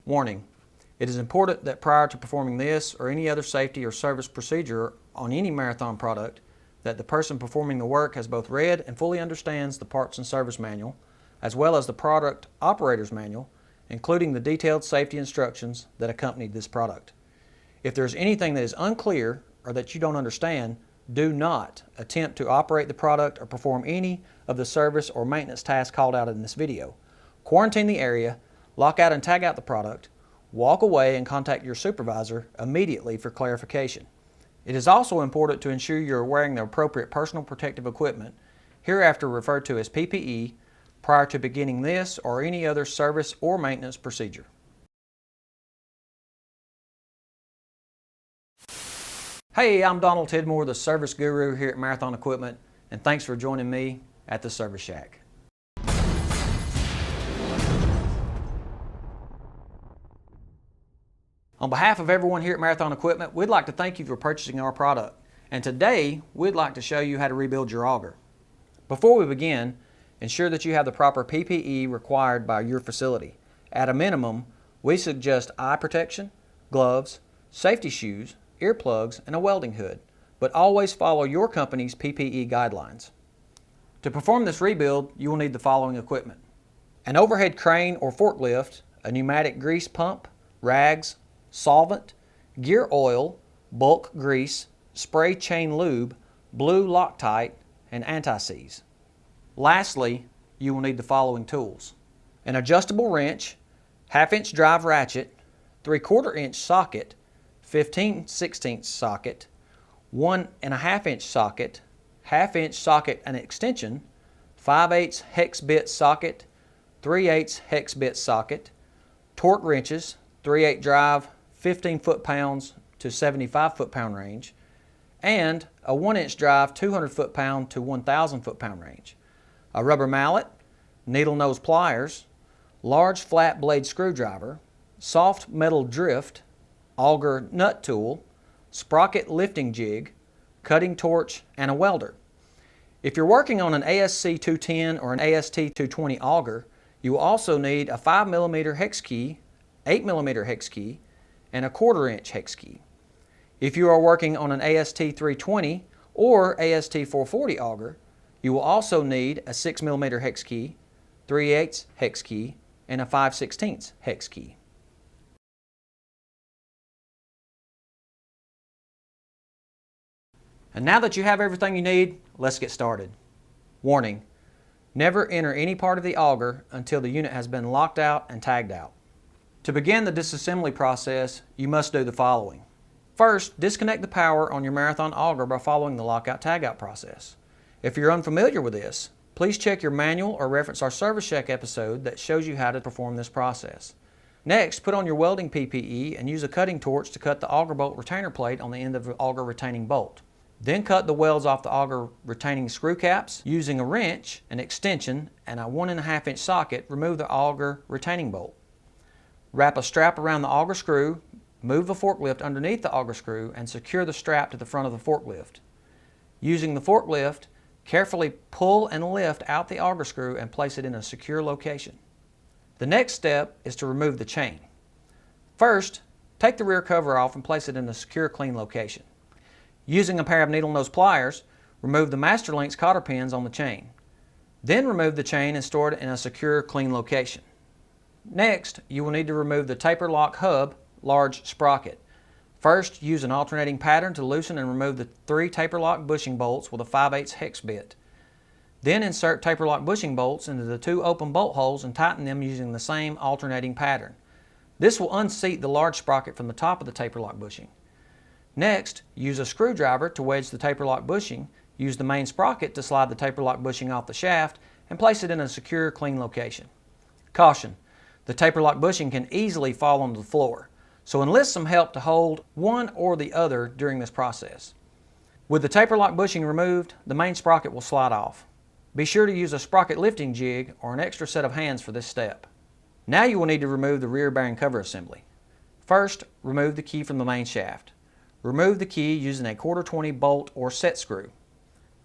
Warning: it is important that prior to performing this or any other safety or service procedure on any Marathon product, that the person performing the work has both read and fully understands the parts and service manual, as well as the product operator's manual, including the detailed safety instructions that accompanied this product. If there is anything that is unclear or that you don't understand, do not attempt to operate the product or perform any of the service or maintenance tasks called out in this video. Quarantine the area, lock out and tag out the product, walk away and contact your supervisor immediately for clarification. It is also important to ensure you are wearing the appropriate personal protective equipment, hereafter referred to as PPE, prior to beginning this or any other service or maintenance procedure. Hey, I'm Donald Tidmore, the service guru here at Marathon Equipment, and thanks for joining me at the Service Shack. On behalf of everyone here at Marathon Equipment, we'd like to thank you for purchasing our product. And today, we'd like to show you how to rebuild your auger. Before we begin, ensure that you have the proper PPE required by your facility. At a minimum, we suggest eye protection, gloves, safety shoes, earplugs, and a welding hood, but always follow your company's PPE guidelines. To perform this rebuild, you will need the following equipment: an overhead crane or forklift, a pneumatic grease pump, rags, solvent, gear oil, bulk grease, spray chain lube, blue Loctite, and anti-seize. Lastly, you will need the following tools: an adjustable wrench, 1/2-inch drive ratchet, 3/4 inch socket, 15/16 socket, 1.5-inch socket, 1/2-inch socket and extension, 5/8 hex bit socket, 3/8 hex bit socket, torque wrenches, 3/8 drive, 15 foot-pounds to 75 foot-pound range, and a 1-inch drive, 200 foot-pound to 1,000 foot-pound range, a rubber mallet, needle nose pliers, large flat blade screwdriver, soft metal drift, auger nut tool, sprocket lifting jig, cutting torch, and a welder. If you're working on an ASC 210 or an AST 220 auger, you will also need a 5mm hex key, 8mm hex key, and a 1/4 inch hex key. If you are working on an AST 320 or AST 440 auger, you will also need a 6mm hex key, 3/8 hex key, and a 5/16 hex key. And now that you have everything you need, let's get started. Warning: never enter any part of the auger until the unit has been locked out and tagged out. To begin the disassembly process, you must do the following. First, disconnect the power on your Marathon auger by following the lockout-tagout process. If you're unfamiliar with this, please check your manual or reference our Service Shack episode that shows you how to perform this process. Next, put on your welding PPE and use a cutting torch to cut the auger bolt retainer plate on the end of the auger retaining bolt. Then cut the welds off the auger retaining screw caps. Using a wrench, an extension, and a 1.5-inch socket, remove the auger retaining bolt. Wrap a strap around the auger screw, move the forklift underneath the auger screw, and secure the strap to the front of the forklift. Using the forklift, carefully pull and lift out the auger screw and place it in a secure location. The next step is to remove the chain. First, take the rear cover off and place it in a secure, clean location. Using a pair of needle nose pliers, remove the master links cotter pins on the chain. Then remove the chain and store it in a secure, clean location. Next, you will need to remove the taper lock hub large sprocket. First, use an alternating pattern to loosen and remove the 3 taper lock bushing bolts with a 5/8 hex bit. Then insert taper lock bushing bolts into the 2 open bolt holes and tighten them using the same alternating pattern. This will unseat the large sprocket from the top of the taper lock bushing. Next, use a screwdriver to wedge the taper lock bushing, use the main sprocket to slide the taper lock bushing off the shaft, and place it in a secure, clean location. Caution: the taper lock bushing can easily fall onto the floor, so enlist some help to hold one or the other during this process. With the taper lock bushing removed, the main sprocket will slide off. Be sure to use a sprocket lifting jig or an extra set of hands for this step. Now you will need to remove the rear bearing cover assembly. First, remove the key from the main shaft. Remove the key using a 1/4-20 bolt or set screw.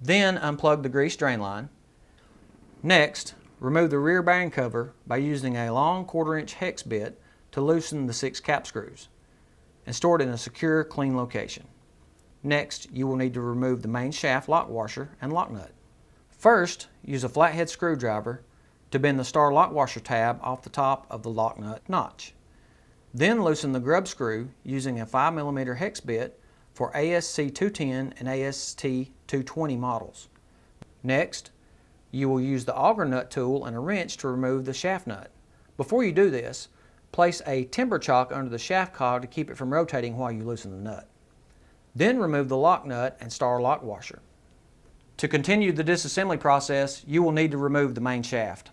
Then unplug the grease drain line. Next, remove the rear bearing cover by using a long 1/4 inch hex bit to loosen the 6 cap screws and store it in a secure, clean location. Next, you will need to remove the main shaft lock washer and lock nut. First, use a flathead screwdriver to bend the star lock washer tab off the top of the lock nut notch. Then loosen the grub screw using a 5mm hex bit for ASC 210 and AST 220 models. Next, you will use the auger nut tool and a wrench to remove the shaft nut. Before you do this, place a timber chock under the shaft cog to keep it from rotating while you loosen the nut. Then remove the lock nut and star lock washer. To continue the disassembly process, you will need to remove the main shaft.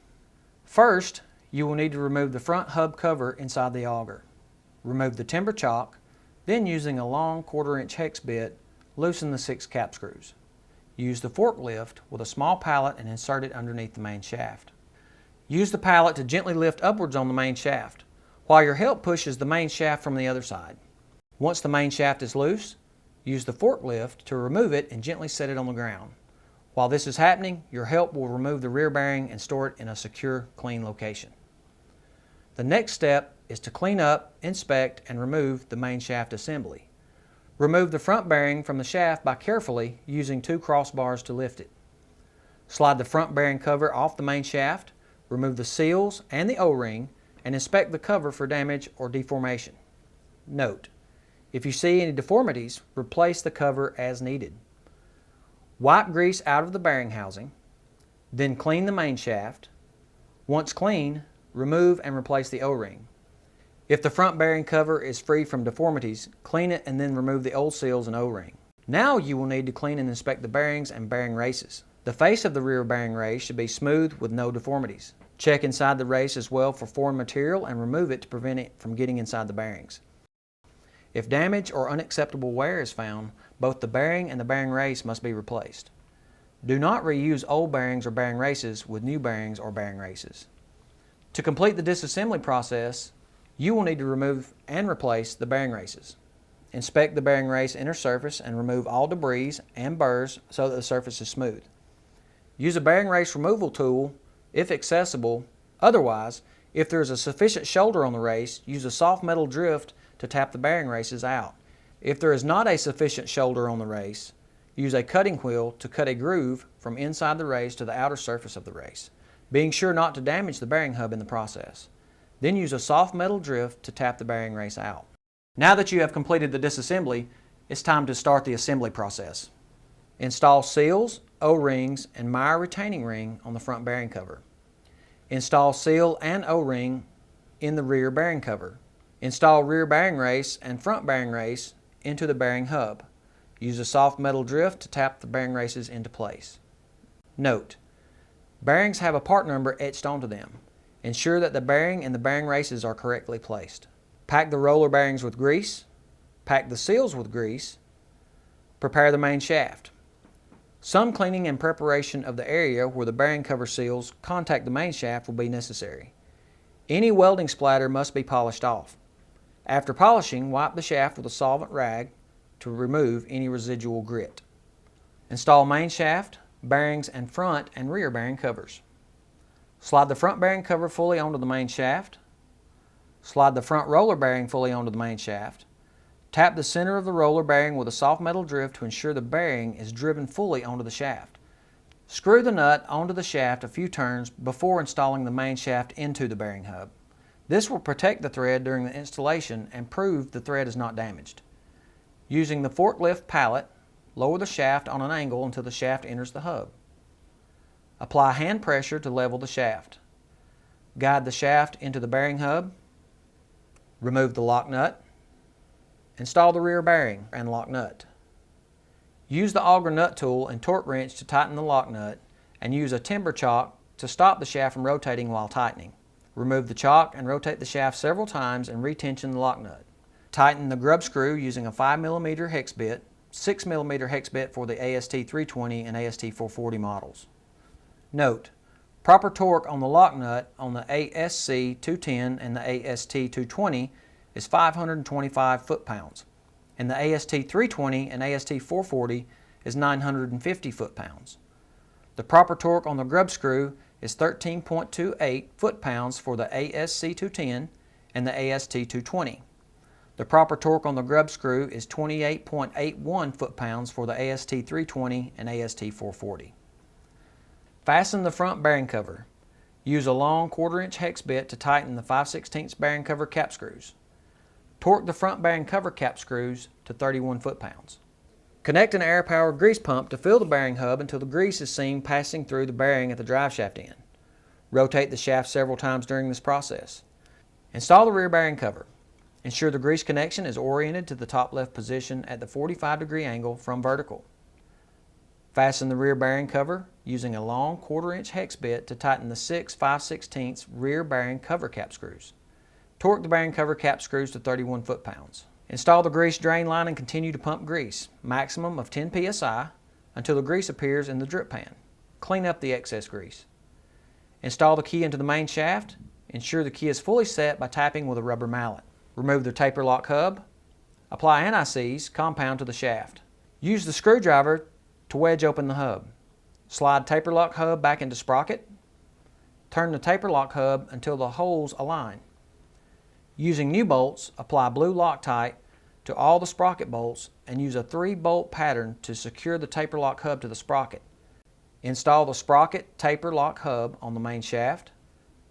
First, you will need to remove the front hub cover inside the auger. Remove the timber chock, then using a long 1/4" hex bit, loosen the 6 cap screws. Use the forklift with a small pallet and insert it underneath the main shaft. Use the pallet to gently lift upwards on the main shaft, while your help pushes the main shaft from the other side. Once the main shaft is loose, use the forklift to remove it and gently set it on the ground. While this is happening, your help will remove the rear bearing and store it in a secure, clean location. The next step is to clean up, inspect, and remove the main shaft assembly. Remove the front bearing from the shaft by carefully using 2 crossbars to lift it. Slide the front bearing cover off the main shaft, remove the seals and the O-ring, and inspect the cover for damage or deformation. Note: if you see any deformities, replace the cover as needed. Wipe grease out of the bearing housing, then clean the main shaft. Once clean, remove and replace the O-ring. If the front bearing cover is free from deformities, clean it and then remove the old seals and O-ring. Now you will need to clean and inspect the bearings and bearing races. The face of the rear bearing race should be smooth with no deformities. Check inside the race as well for foreign material and remove it to prevent it from getting inside the bearings. If damage or unacceptable wear is found, both the bearing and the bearing race must be replaced. Do not reuse old bearings or bearing races with new bearings or bearing races. To complete the disassembly process, you will need to remove and replace the bearing races. Inspect the bearing race inner surface and remove all debris and burrs so that the surface is smooth. Use a bearing race removal tool if accessible. Otherwise, if there is a sufficient shoulder on the race, use a soft metal drift to tap the bearing races out. If there is not a sufficient shoulder on the race, use a cutting wheel to cut a groove from inside the race to the outer surface of the race, being sure not to damage the bearing hub in the process. Then use a soft metal drift to tap the bearing race out. Now that you have completed the disassembly, it's time to start the assembly process. Install seals, O-rings, and Meyer retaining ring on the front bearing cover. Install seal and O-ring in the rear bearing cover. Install rear bearing race and front bearing race into the bearing hub. Use a soft metal drift to tap the bearing races into place. Note: bearings have a part number etched onto them. Ensure that the bearing and the bearing races are correctly placed. Pack the roller bearings with grease. Pack the seals with grease. Prepare the main shaft. Some cleaning and preparation of the area where the bearing cover seals contact the main shaft will be necessary. Any welding splatter must be polished off. After polishing, wipe the shaft with a solvent rag to remove any residual grit. Install main shaft, bearings, and front and rear bearing covers. Slide the front bearing cover fully onto the main shaft. Slide the front roller bearing fully onto the main shaft. Tap the center of the roller bearing with a soft metal drift to ensure the bearing is driven fully onto the shaft. Screw the nut onto the shaft a few turns before installing the main shaft into the bearing hub. This will protect the thread during the installation and prove the thread is not damaged. Using the forklift pallet, lower the shaft on an angle until the shaft enters the hub. Apply hand pressure to level the shaft. Guide the shaft into the bearing hub. Remove the lock nut. Install the rear bearing and lock nut. Use the auger nut tool and torque wrench to tighten the lock nut, and use a timber chock to stop the shaft from rotating while tightening. Remove the chock and rotate the shaft several times and retension the lock nut. Tighten the grub screw using a 5mm hex bit, 6mm hex bit for the AST 320 and AST 440 models. Note: proper torque on the lock nut on the ASC 210 and the AST 220 is 525 foot-pounds, and the AST 320 and AST 440 is 950 foot-pounds. The proper torque on the grub screw is 13.28 foot-pounds for the ASC 210 and the AST 220. The proper torque on the grub screw is 28.81 foot-pounds for the AST 320 and AST 440. Fasten the front bearing cover. Use a long 1/4-inch hex bit to tighten the 5/16 bearing cover cap screws. Torque the front bearing cover cap screws to 31 foot-pounds. Connect an air-powered grease pump to fill the bearing hub until the grease is seen passing through the bearing at the drive shaft end. Rotate the shaft several times during this process. Install the rear bearing cover. Ensure the grease connection is oriented to the top left position at the 45-degree angle from vertical. Fasten the rear bearing cover using a long 1/4-inch hex bit to tighten the 6 5/16 rear bearing cover cap screws. Torque the bearing cover cap screws to 31 foot-pounds. Install the grease drain line and continue to pump grease, maximum of 10 psi, until the grease appears in the drip pan. Clean up the excess grease. Install the key into the main shaft. Ensure the key is fully set by tapping with a rubber mallet. Remove the taper lock hub. Apply anti-seize compound to the shaft. Use the screwdriver to wedge open the hub. Slide taper lock hub back into sprocket. Turn the taper lock hub until the holes align. Using new bolts, apply blue Loctite to all the sprocket bolts and use a 3-bolt pattern to secure the taper lock hub to the sprocket. Install the sprocket taper lock hub on the main shaft.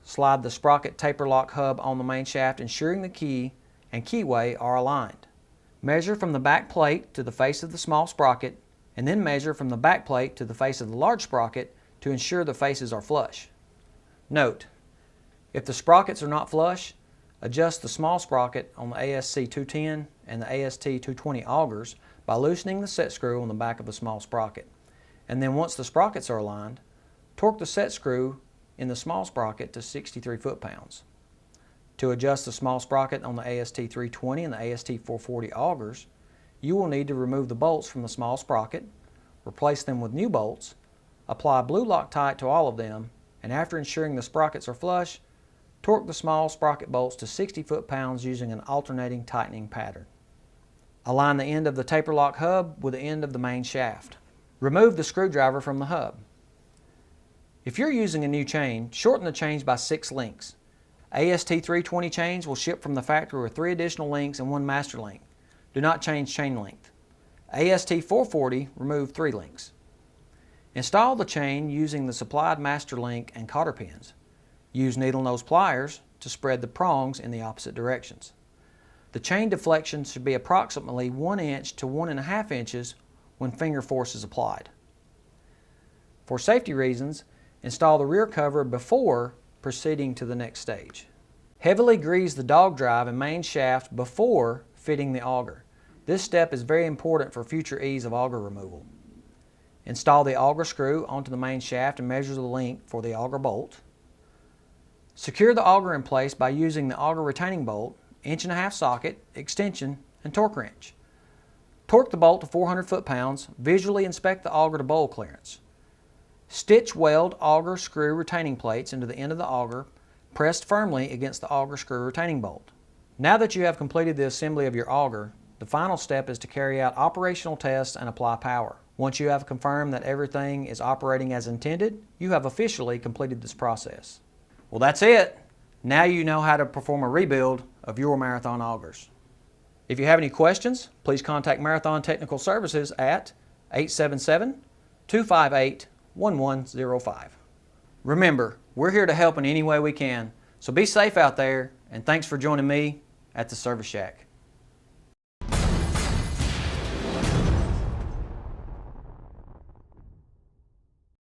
Slide the sprocket taper lock hub on the main shaft, ensuring the key and keyway are aligned. Measure from the back plate to the face of the small sprocket, and then measure from the back plate to the face of the large sprocket to ensure the faces are flush. Note, if the sprockets are not flush, adjust the small sprocket on the ASC 210 and the AST 220 augers by loosening the set screw on the back of the small sprocket. And then once the sprockets are aligned, torque the set screw in the small sprocket to 63 foot-pounds. To adjust the small sprocket on the AST 320 and the AST 440 augers, you will need to remove the bolts from the small sprocket, replace them with new bolts, apply blue Loctite to all of them, and after ensuring the sprockets are flush, torque the small sprocket bolts to 60 foot-pounds using an alternating tightening pattern. Align the end of the taper lock hub with the end of the main shaft. Remove the screwdriver from the hub. If you're using a new chain, shorten the chains by 6 links. AST 320 chains will ship from the factory with 3 additional links and 1 master link. Do not change chain length. AST 440, remove 3 links. Install the chain using the supplied master link and cotter pins. Use needle nose pliers to spread the prongs in the opposite directions. The chain deflection should be approximately 1 inch to 1.5 inches when finger force is applied. For safety reasons, install the rear cover before proceeding to the next stage. Heavily grease the dog drive and main shaft before fitting the auger. This step is very important for future ease of auger removal. Install the auger screw onto the main shaft and measure the length for the auger bolt. Secure the auger in place by using the auger retaining bolt, 1.5-inch socket, extension, and torque wrench. Torque the bolt to 400 foot-pounds. Visually inspect the auger to bowl clearance. Stitch weld auger screw retaining plates into the end of the auger, pressed firmly against the auger screw retaining bolt. Now that you have completed the assembly of your auger, the final step is to carry out operational tests and apply power. Once you have confirmed that everything is operating as intended, you have officially completed this process. Well, that's it. Now you know how to perform a rebuild of your Marathon augers. If you have any questions, please contact Marathon Technical Services at 877-258-1105. Remember, we're here to help in any way we can, so be safe out there, and thanks for joining me at the Service Shack.